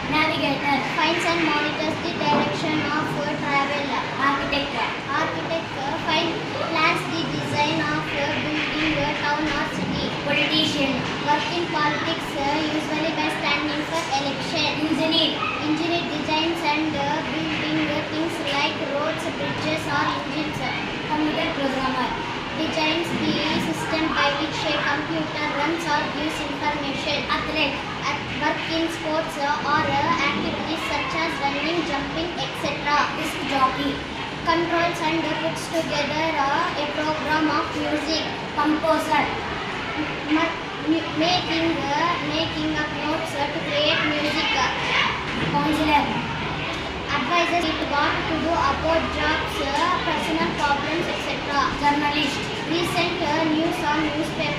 navigator, finds and monitors the direction of travel. architect, Architect plans the design of building, town or city. politician, Work in politics usually by standing for election. engineer, Engineer designs and building things like roads, bridges or engines. computer programmer, Designs the system by which a computer runs or gives information. athlete, Work in sports or activities such as running, jumping, etc. disc jockey, Controls and puts together a program of music. composer, Making up notes to create music. counselor, Advises it what to do about jobs, personal problems, etc. journalist, Recent news on newspaper